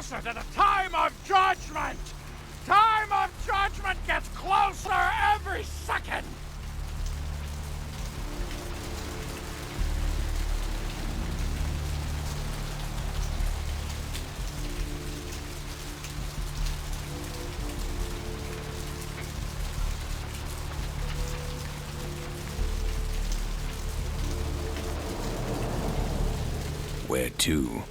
closer to the time of judgment! Time of judgment gets closer every second! Where to?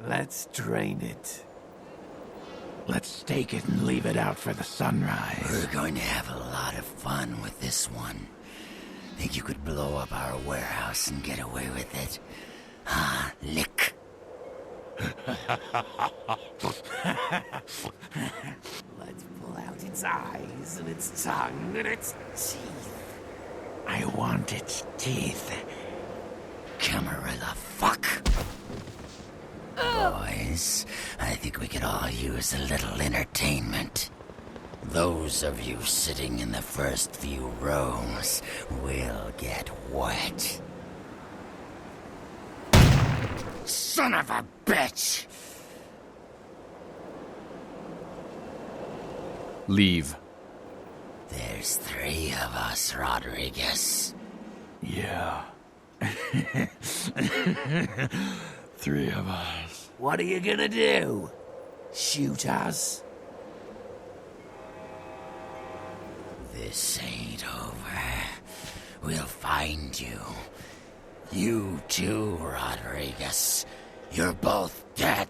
Let's drain it. Let's take it and leave it out for the sunrise. We're going to have a lot of fun with this one. Think you could blow up our warehouse and get away with it? Huh, lick? Let's pull out its eyes and its tongue and its teeth. I want its teeth. Camarilla fuck. Boys, I think we could all use a little entertainment. Those of you sitting in the first few rows will get wet. Son of a bitch! Leave. There's 3 of us, Rodriguez. Yeah. 3 of us. What are you gonna do? Shoot us? This ain't over. We'll find you. You too, Rodriguez. You're both dead.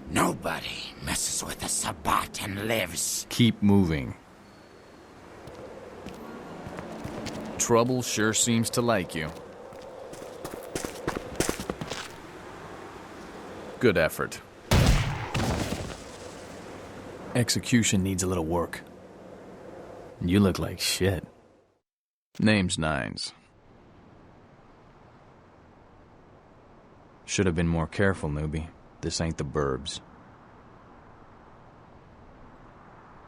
Nobody messes with a Sabbat and lives. Keep moving. Trouble sure seems to like you. Good effort. Execution needs a little work. You look like shit. Name's Nines. Should have been more careful, newbie. This ain't the burbs.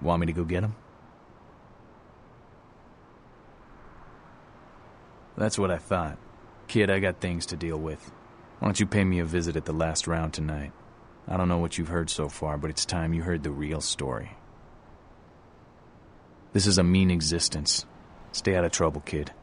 Want me to go get him? That's what I thought. Kid, I got things to deal with. Why don't you pay me a visit at the last round tonight? I don't know what you've heard so far, but it's time you heard the real story. This is a mean existence. Stay out of trouble, kid.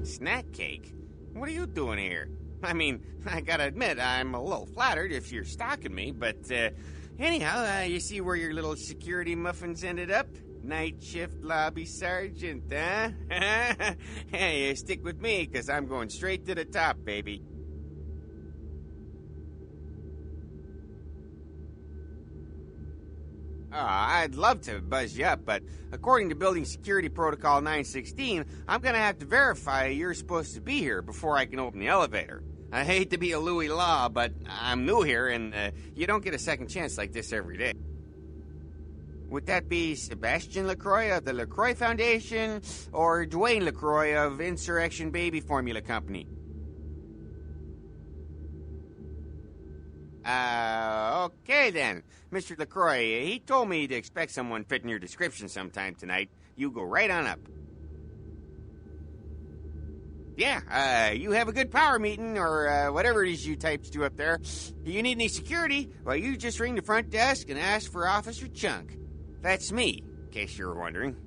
Snack cake? What are you doing here? I mean, I gotta admit, I'm a little flattered if you're stalking me, but, anyhow, you see where your little security muffins ended up? Night shift lobby sergeant, huh? Hey, stick with me, because I'm going straight to the top, baby. I'd love to buzz you up, but according to Building Security Protocol 916, I'm gonna have to verify you're supposed to be here before I can open the elevator. I hate to be a Louis Law, but I'm new here, and you don't get a second chance like this every day. Would that be Sebastian LaCroix of the LaCroix Foundation, or Dwayne LaCroix of Insurrection Baby Formula Company? Okay then. Mr. LaCroix, he told me to expect someone fitting your description sometime tonight. You go right on up. Yeah, you have a good power meeting, or whatever it is you types do up there. Do you need any security? Well, you just ring the front desk and ask for Officer Chunk. That's me, in case you were wondering.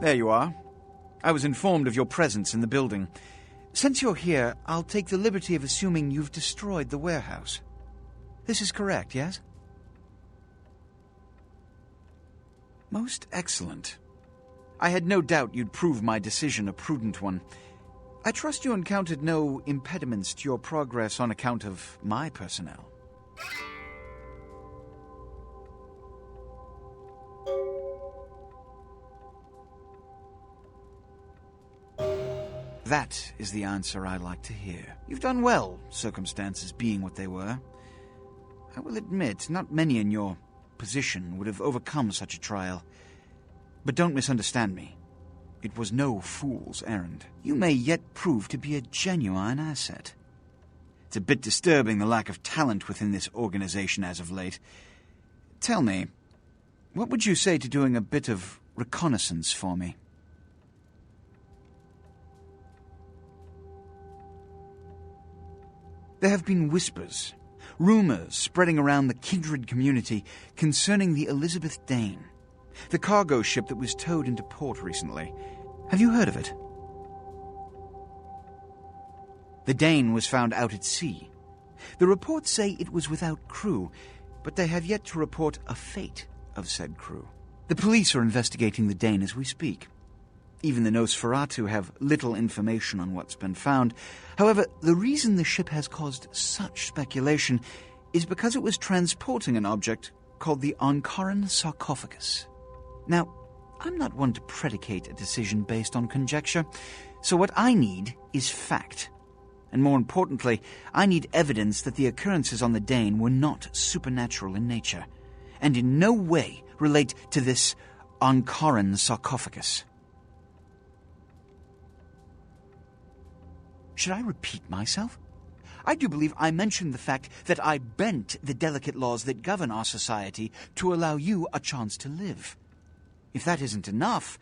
There you are. I was informed of your presence in the building. Since you're here, I'll take the liberty of assuming you've destroyed the warehouse. This is correct, yes? Most excellent. I had no doubt you'd prove my decision a prudent one. I trust you encountered no impediments to your progress on account of my personnel. That is the answer I like to hear. You've done well, circumstances being what they were. I will admit, not many in your position would have overcome such a trial. But don't misunderstand me. It was no fool's errand. You may yet prove to be a genuine asset. It's a bit disturbing, the lack of talent within this organization as of late. Tell me, what would you say to doing a bit of reconnaissance for me? There have been whispers, rumors spreading around the kindred community concerning the Elizabeth Dane, the cargo ship that was towed into port recently. Have you heard of it? The Dane was found out at sea. The reports say it was without crew, but they have yet to report a fate of said crew. The police are investigating the Dane as we speak. Even the Nosferatu have little information on what's been found. However, the reason the ship has caused such speculation is because it was transporting an object called the Ankaran sarcophagus. Now, I'm not one to predicate a decision based on conjecture, so what I need is fact. And more importantly, I need evidence that the occurrences on the Dane were not supernatural in nature, and in no way relate to this Ankaran sarcophagus. Should I repeat myself? I do believe I mentioned the fact that I bent the delicate laws that govern our society to allow you a chance to live. If that isn't enough,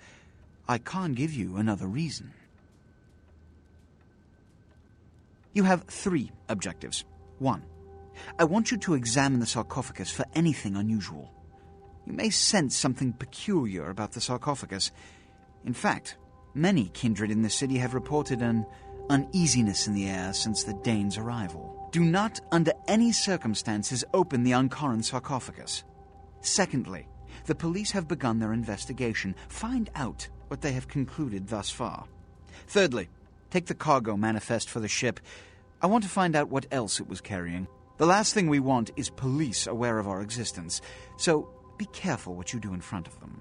I can't give you another reason. You have 3 objectives. 1. I want you to examine the sarcophagus for anything unusual. You may sense something peculiar about the sarcophagus. In fact, many kindred in the city have reported an uneasiness in the air since the Dane's arrival. Do not, under any circumstances, open the Ankaran sarcophagus. Secondly, the police have begun their investigation. Find out what they have concluded thus far. Thirdly, take the cargo manifest for the ship. I want to find out what else it was carrying. The last thing we want is police aware of our existence, so be careful what you do in front of them.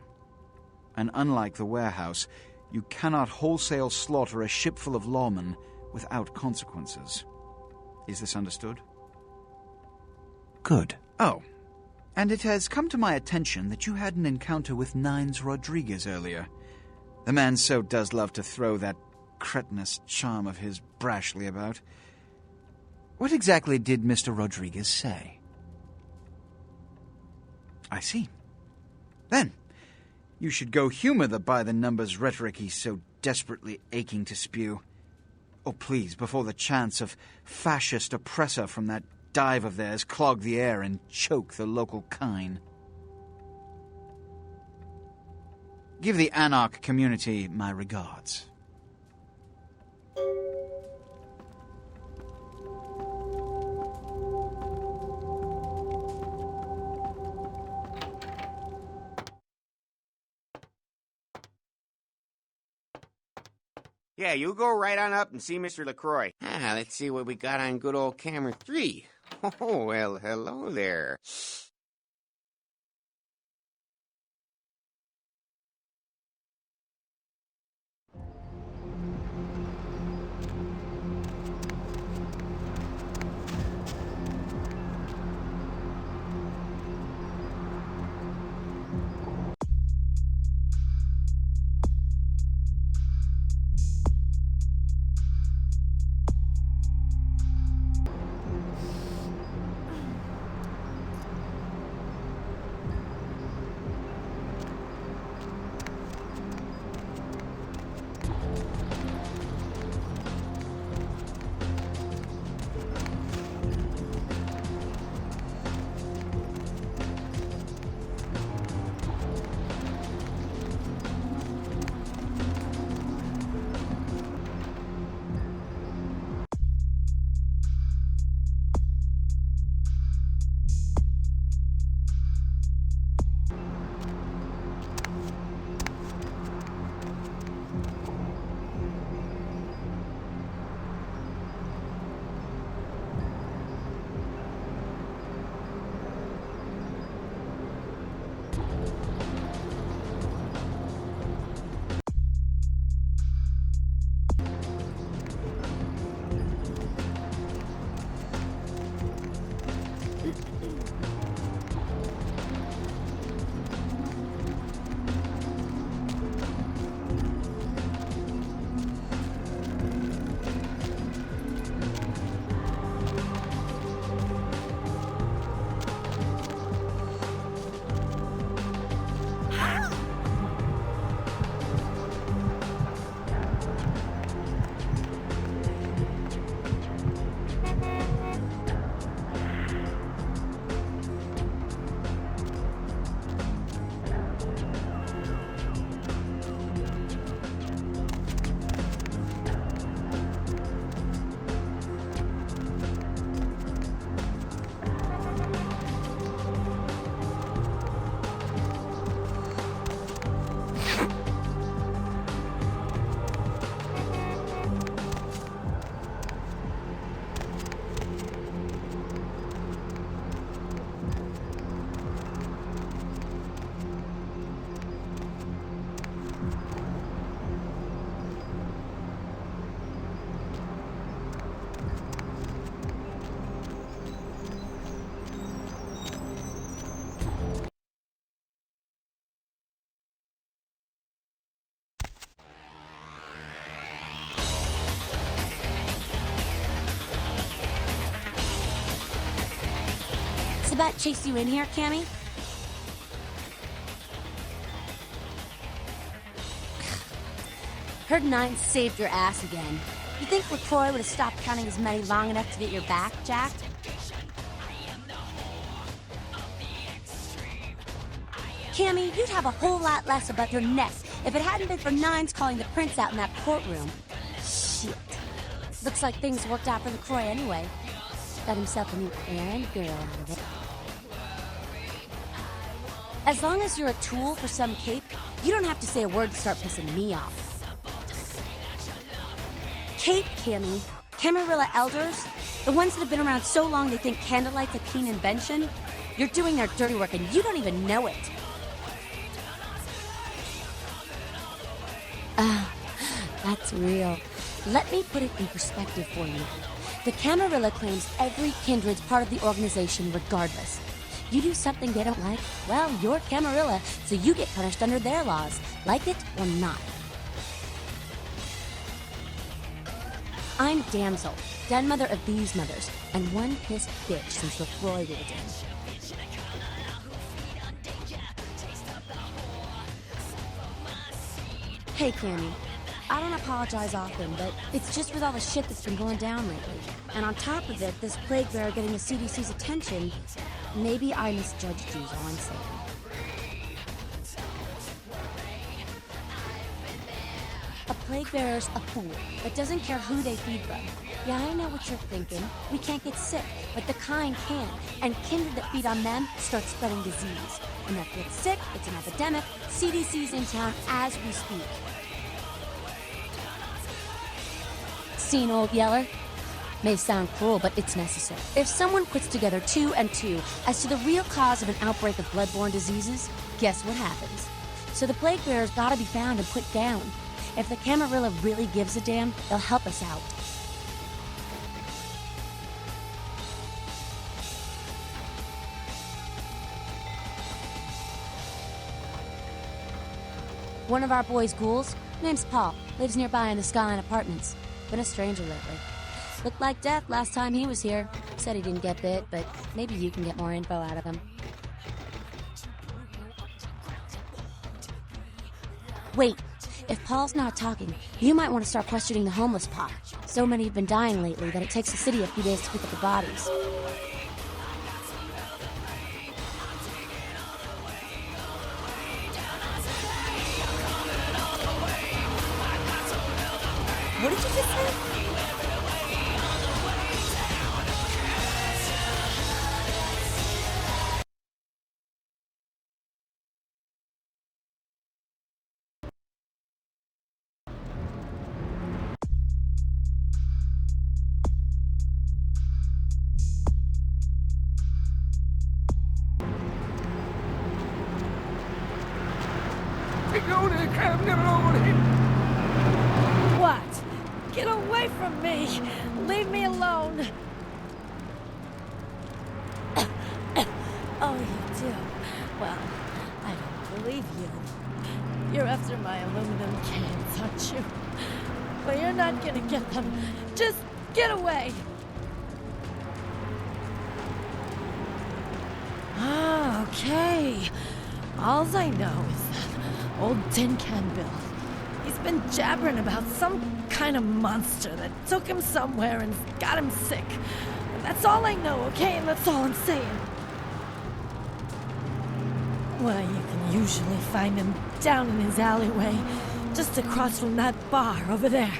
And unlike the warehouse, you cannot wholesale slaughter a ship full of lawmen without consequences. Is this understood? Good. Oh, and it has come to my attention that you had an encounter with Nines Rodriguez earlier. The man so does love to throw that cretinous charm of his brashly about. What exactly did Mr. Rodriguez say? I see. Then, you should go humor the by-the-numbers rhetoric he's so desperately aching to spew. Oh, please, before the chance of fascist oppressor from that dive of theirs clog the air and choke the local kine. Give the anarch community my regards. Yeah, you go right on up and see Mr. LaCroix. Let's see what we got on good old camera 3. Oh, well, hello there. That chased you in here, Cammy? Heard 9 saved your ass again. You think LaCroix would have stopped counting his money long enough to get your back, Jack? Cammy, you'd have a whole lot less above your neck if it hadn't been for 9's calling the prince out in that courtroom. Shit. Looks like things worked out for LaCroix anyway. Got himself a new errand girl out of it. As long as you're a tool for some cape, you don't have to say a word to start pissing me off. Cape, Cammy. Camarilla elders? The ones that have been around so long they think candlelight's a keen invention? You're doing their dirty work and you don't even know it. That's real. Let me put it in perspective for you. The Camarilla claims every kindred's part of the organization regardless. You do something they don't like, well, you're Camarilla, so you get punished under their laws, like it or not. I'm Damsel, den mother of these mothers, and one pissed bitch since LaCroix rolled in. Hey, Cammy. I don't apologize often, but it's just with all the shit that's been going down lately. And on top of it, this plague bearer getting the CDC's attention, maybe I misjudged you is all I'm saying. plague bearer's a fool that doesn't care who they feed them. Yeah, I know what you're thinking. We can't get sick, but the kind can. And kindred that feed on them start spreading disease. And that gets sick, it's an epidemic. CDC's in town as we speak. Seen, Old Yeller? May sound cruel, but it's necessary. If someone puts together 2 and 2 as to the real cause of an outbreak of bloodborne diseases, guess what happens? So the plague bearers gotta be found and put down. If the Camarilla really gives a damn, they'll help us out. One of our boys' ghouls, name's Paul, lives nearby in the Skyline Apartments. Been a stranger lately. Looked like death last time he was here. Said he didn't get bit, but maybe you can get more info out of him. Wait, if Paul's not talking, you might want to start questioning the homeless pot. So many have been dying lately that it takes the city a few days to pick up the bodies. What did you just say? What? Get away from me! Leave me alone! Oh, you do? Well, I don't believe you. You're after my aluminum cans, aren't you? But you're not gonna get them. Just get away! Ah, okay. Alls I know is that old Tin Can Bill. He's been jabbering about some kind of monster that took him somewhere and got him sick. And that's all I know, okay? And that's all I'm saying. Well, you can usually find him down in his alleyway, just across from that bar over there.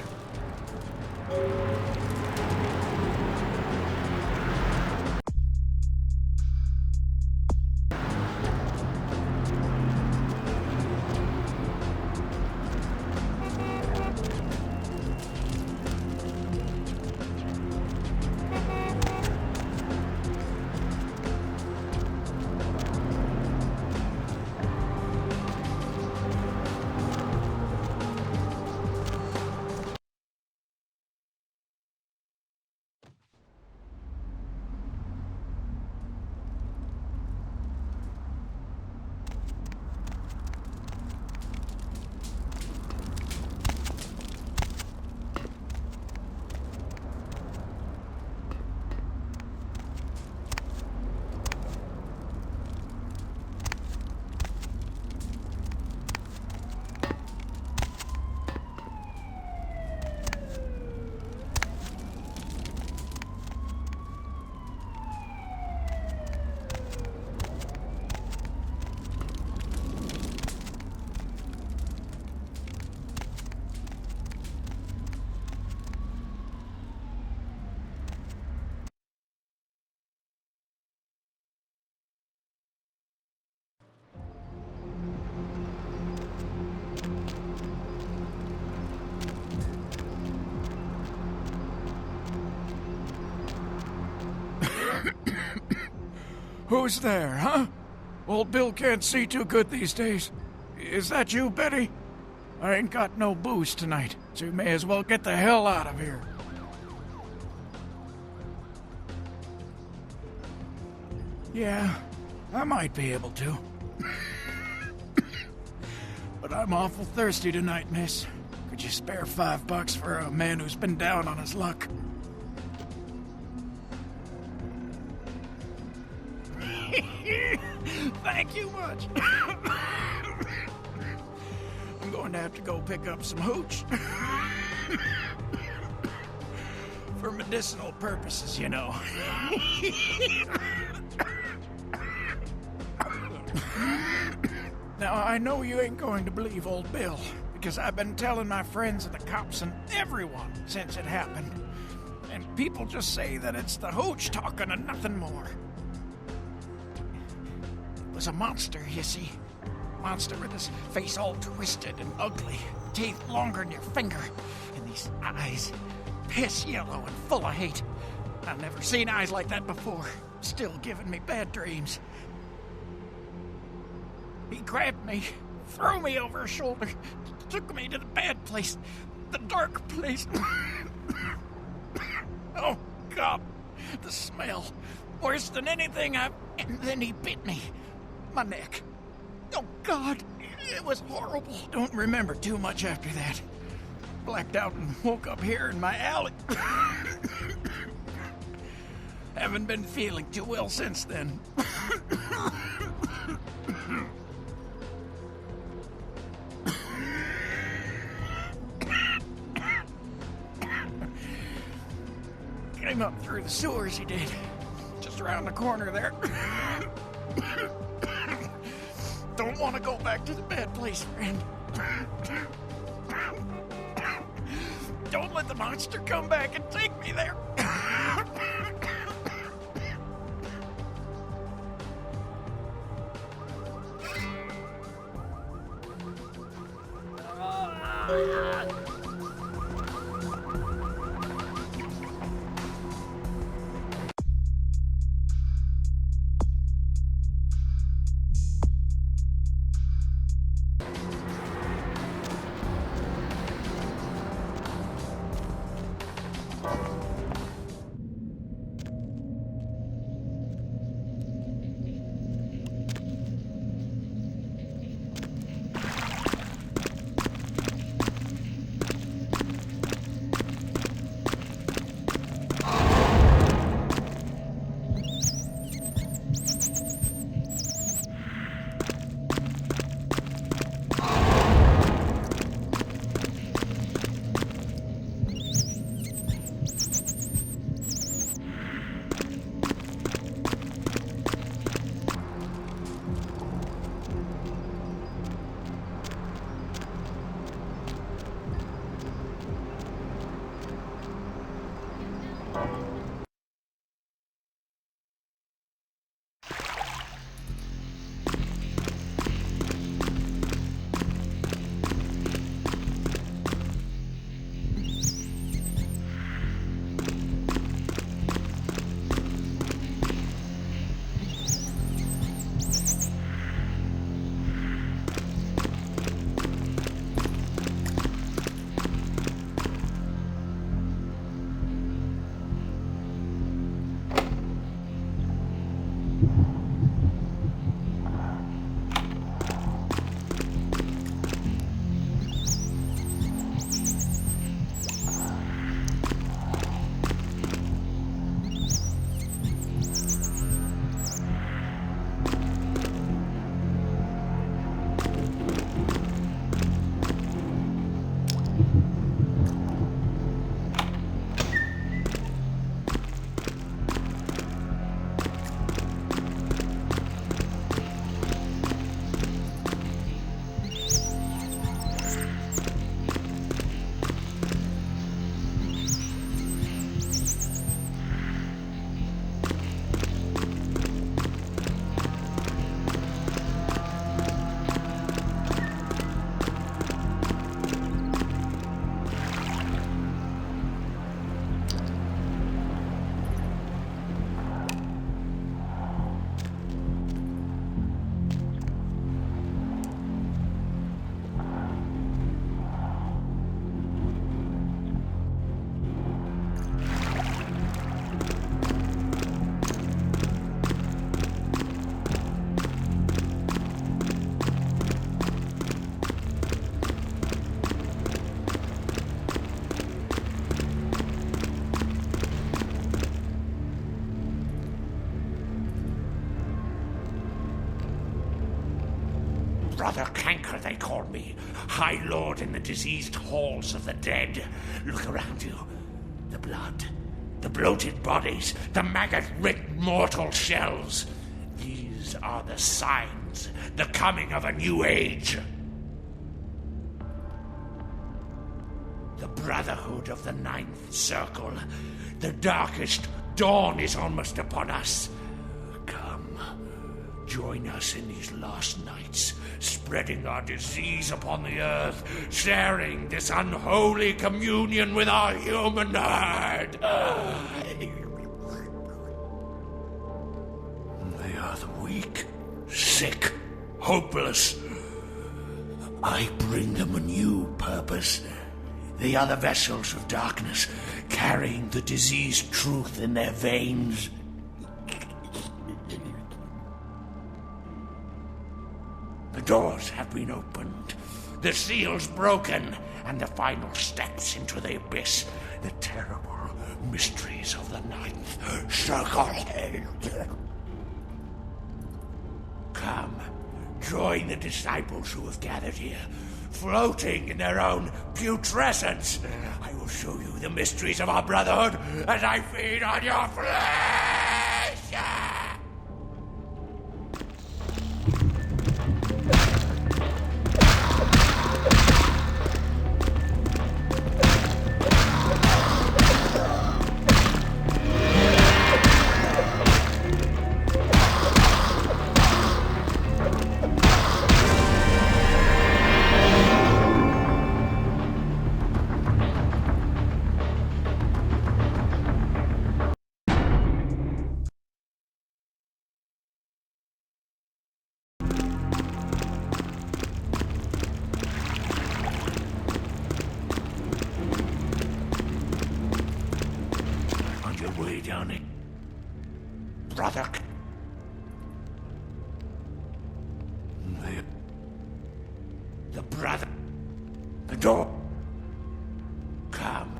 Who's there, huh? Old Bill can't see too good these days. Is that you, Betty? I ain't got no booze tonight, so you may as well get the hell out of here. Yeah, I might be able to. But I'm awful thirsty tonight, miss. Could you spare $5 for a man who's been down on his luck? Thank you much. I'm going to have to go pick up some hooch. For medicinal purposes, you know. Now, I know you ain't going to believe old Bill, because I've been telling my friends and the cops and everyone since it happened. And people just say that it's the hooch talking and nothing more. It was a monster, you see. Monster with his face all twisted and ugly, teeth longer than your finger, and these eyes piss yellow and full of hate. I've never seen eyes like that before. Still giving me bad dreams. He grabbed me, threw me over his shoulder, took me to the bad place, the dark place. Oh, God, the smell. Worse than anything And then he bit me. My neck. Oh, God, it was horrible. Don't remember too much after that. Blacked out and woke up here in my alley. Haven't been feeling too well since then. Came up through the sewers, he did. Just around the corner there. Don't want to go back to the bad place, friend. Don't let the monster come back and take me there. Brother Canker, they call me. High Lord in the diseased halls of the dead. Look around you. The blood. The bloated bodies. The maggot-ridden mortal shells. These are the signs. The coming of a new age. The Brotherhood of the Ninth Circle. The darkest dawn is almost upon us. Come, join us in these last nights, spreading our disease upon the earth, sharing this unholy communion with our human herd. They are the weak, sick, hopeless. I bring them a new purpose. They are the vessels of darkness, carrying the diseased truth in their veins. The doors have been opened, the seals broken, and the final steps into the abyss, the terrible mysteries of the Ninth Circle. Come, join the disciples who have gathered here, floating in their own putrescence. I will show you the mysteries of our brotherhood as I feed on your flesh! Way down it, brother. The brother. The door. Come.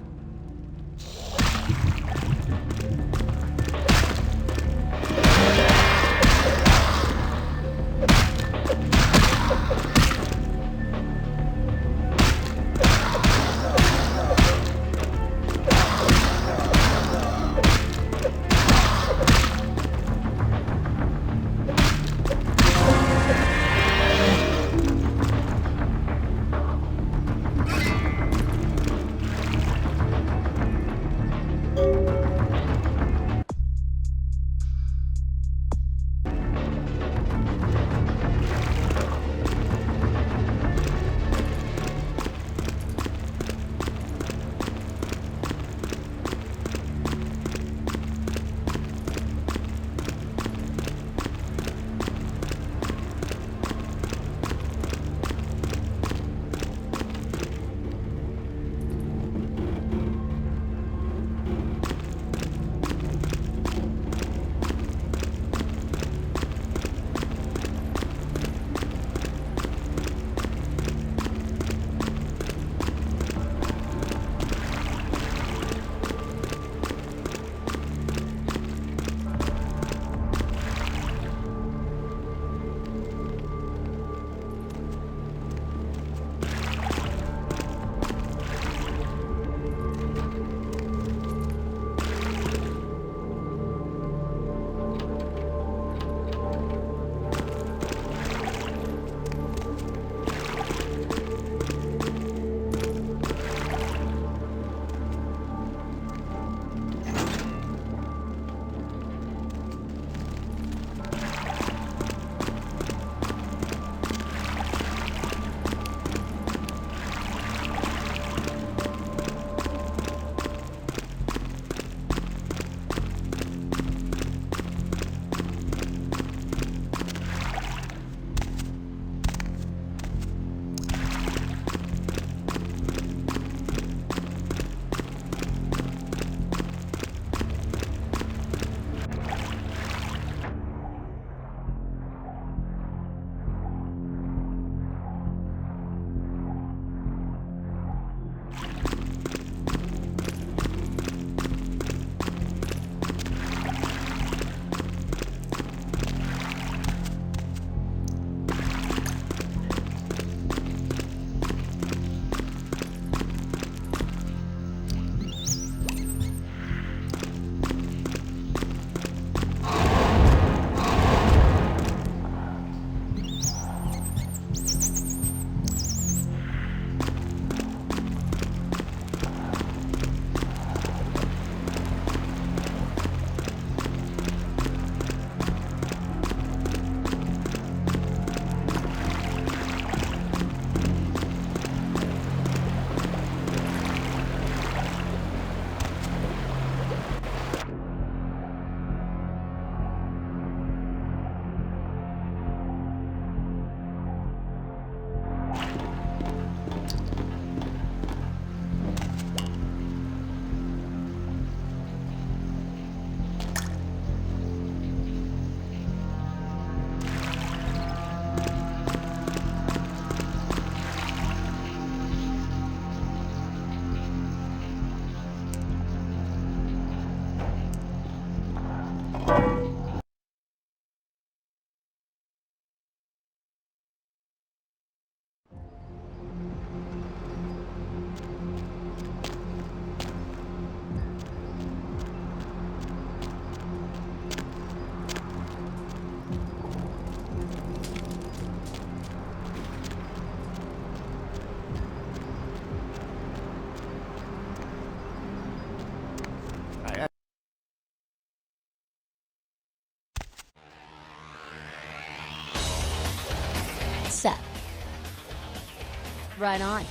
Right on.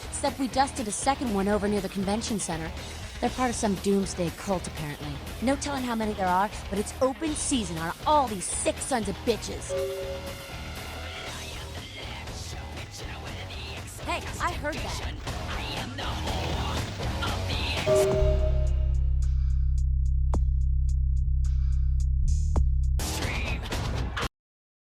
Except we dusted a second one over near the convention center. They're part of some doomsday cult, apparently. No telling how many there are, but it's open season on all these sick sons of bitches. Hey, I heard that.